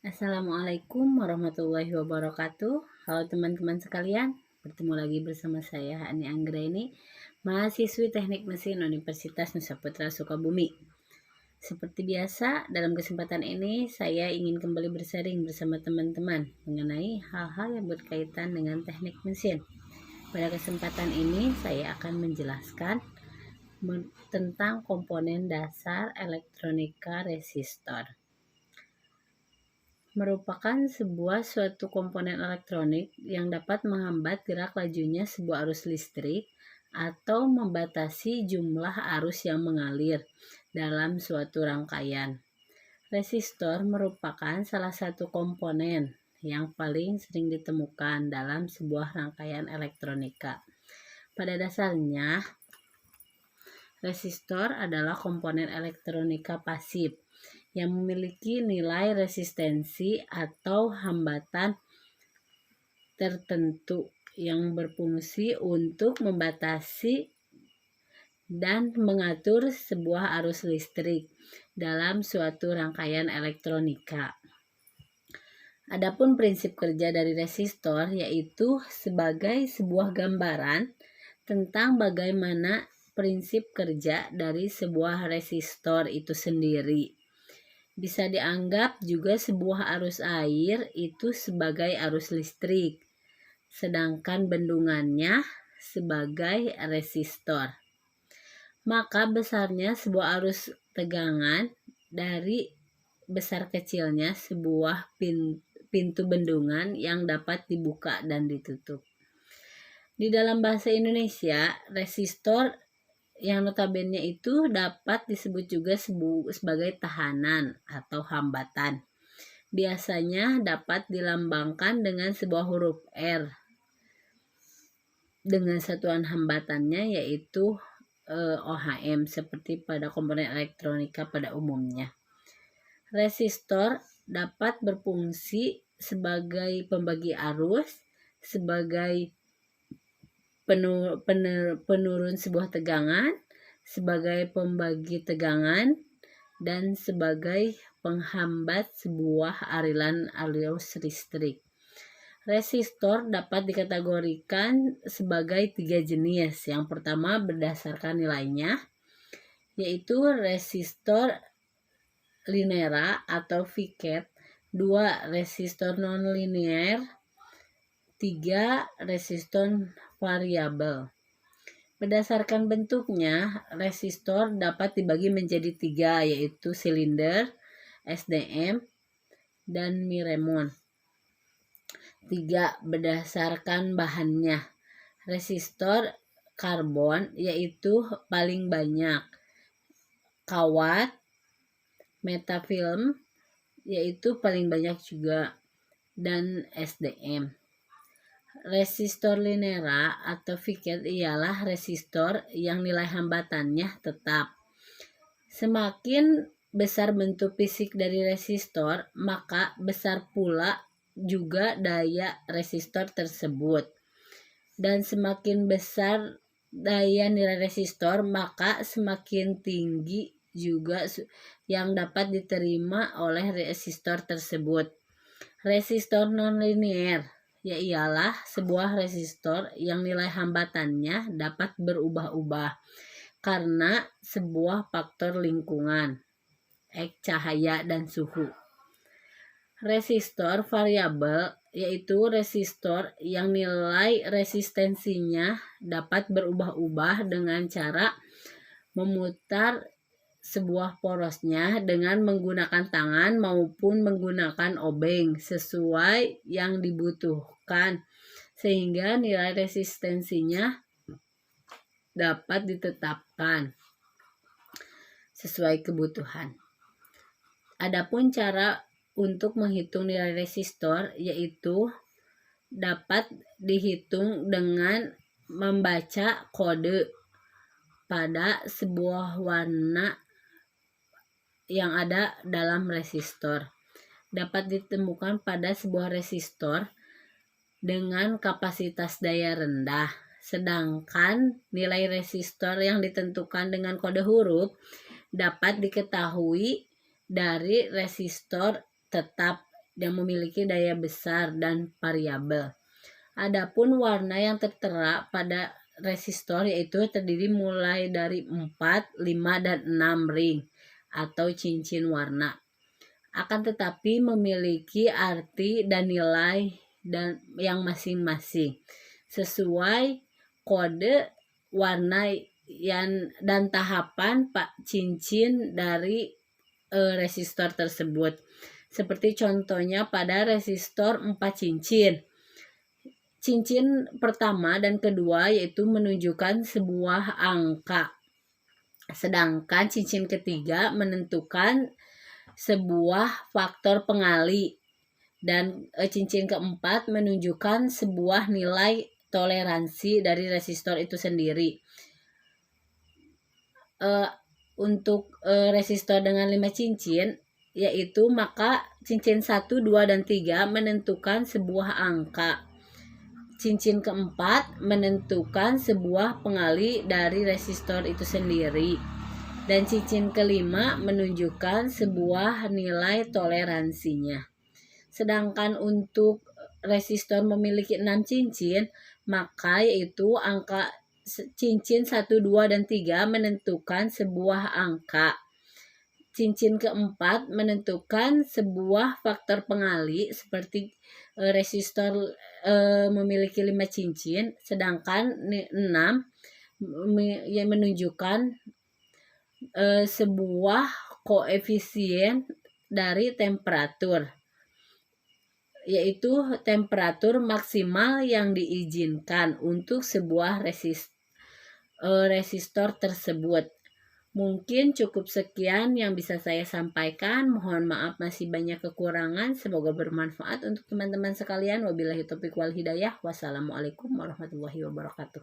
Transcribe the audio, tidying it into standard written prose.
Assalamualaikum warahmatullahi wabarakatuh. Halo teman-teman sekalian, bertemu lagi bersama saya Ani Anggraini, mahasiswi Teknik Mesin Universitas Nusa Putra Sukabumi. Seperti biasa, dalam kesempatan ini saya ingin kembali bersharing bersama teman-teman mengenai hal-hal yang berkaitan dengan teknik mesin. Pada kesempatan ini saya akan menjelaskan tentang komponen dasar elektronika resistor. Merupakan suatu komponen elektronik yang dapat menghambat gerak lajunya sebuah arus listrik atau membatasi jumlah arus yang mengalir dalam suatu rangkaian. Resistor merupakan salah satu komponen yang paling sering ditemukan dalam sebuah rangkaian elektronika. Pada dasarnya, resistor adalah komponen elektronika pasif yang memiliki nilai resistensi atau hambatan tertentu yang berfungsi untuk membatasi dan mengatur sebuah arus listrik dalam suatu rangkaian elektronika. Adapun prinsip kerja dari resistor yaitu sebagai sebuah gambaran tentang bagaimana prinsip kerja dari sebuah resistor itu sendiri. Bisa dianggap juga sebuah arus air itu sebagai arus listrik, sedangkan bendungannya sebagai resistor. Maka besarnya sebuah arus tegangan dari besar kecilnya sebuah pintu bendungan yang dapat dibuka dan ditutup. Di dalam bahasa Indonesia, resistor yang notabene itu dapat disebut juga sebagai tahanan atau hambatan. Biasanya dapat dilambangkan dengan sebuah huruf R dengan satuan hambatannya yaitu OHM seperti pada komponen elektronika pada umumnya. Resistor dapat berfungsi sebagai pembagi arus, sebagai penurun sebuah tegangan, sebagai pembagi tegangan, dan sebagai penghambat sebuah aliran arus listrik. Resistor dapat dikategorikan sebagai 3 jenis. Yang pertama berdasarkan nilainya, yaitu resistor linera atau Vicat, 2 resistor non-linear, 3 resistor variabel. Berdasarkan bentuknya, resistor dapat dibagi menjadi 3, yaitu silinder, SDM, dan Miremont. 3 berdasarkan bahannya, resistor karbon yaitu paling banyak, kawat, metafilm yaitu paling banyak juga, dan SDM. Resistor linera atau Vicat ialah resistor yang nilai hambatannya tetap. Semakin besar bentuk fisik dari resistor, maka besar pula juga daya resistor tersebut. Dan semakin besar daya nilai resistor, maka semakin tinggi juga yang dapat diterima oleh resistor tersebut. Resistor non-linear ialah sebuah resistor yang nilai hambatannya dapat berubah-ubah karena sebuah faktor lingkungan, cahaya, dan suhu. Resistor variabel yaitu resistor yang nilai resistensinya dapat berubah-ubah dengan cara memutar sebuah porosnya dengan menggunakan tangan maupun menggunakan obeng sesuai yang dibutuhkan, sehingga nilai resistensinya dapat ditetapkan sesuai kebutuhan. Adapun cara untuk menghitung nilai resistor yaitu dapat dihitung dengan membaca kode pada sebuah warna yang ada dalam resistor. Dapat ditemukan pada sebuah resistor dengan kapasitas daya rendah, sedangkan nilai resistor yang ditentukan dengan kode huruf dapat diketahui dari resistor tetap yang memiliki daya besar dan variabel. Adapun warna yang tertera pada resistor yaitu terdiri mulai dari 4, 5, dan 6 ring atau cincin warna. Akan tetapi memiliki arti dan nilai yang masing-masing sesuai kode warna dan tahapan cincin dari resistor tersebut. Seperti contohnya pada resistor 4 cincin. Cincin pertama dan kedua yaitu menunjukkan sebuah angka. Sedangkan cincin ketiga menentukan sebuah faktor pengali. Dan cincin keempat menunjukkan sebuah nilai toleransi dari resistor itu sendiri. Untuk resistor dengan 5 cincin yaitu maka cincin 1, 2, dan 3 menentukan sebuah angka. Cincin keempat menentukan sebuah pengali dari resistor itu sendiri. Dan cincin kelima menunjukkan sebuah nilai toleransinya. Sedangkan untuk resistor memiliki 6 cincin, maka yaitu angka cincin 1, 2, dan 3 menentukan sebuah angka. Cincin keempat menentukan sebuah faktor pengali seperti resistor memiliki 5 cincin, sedangkan 6 yang menunjukkan sebuah koefisien dari temperatur, yaitu temperatur maksimal yang diizinkan untuk sebuah resistor tersebut. Mungkin cukup sekian yang bisa saya sampaikan. Mohon maaf masih banyak kekurangan. Semoga bermanfaat untuk teman-teman sekalian. Wabillahi taufiq wal hidayah. Wassalamualaikum warahmatullahi wabarakatuh.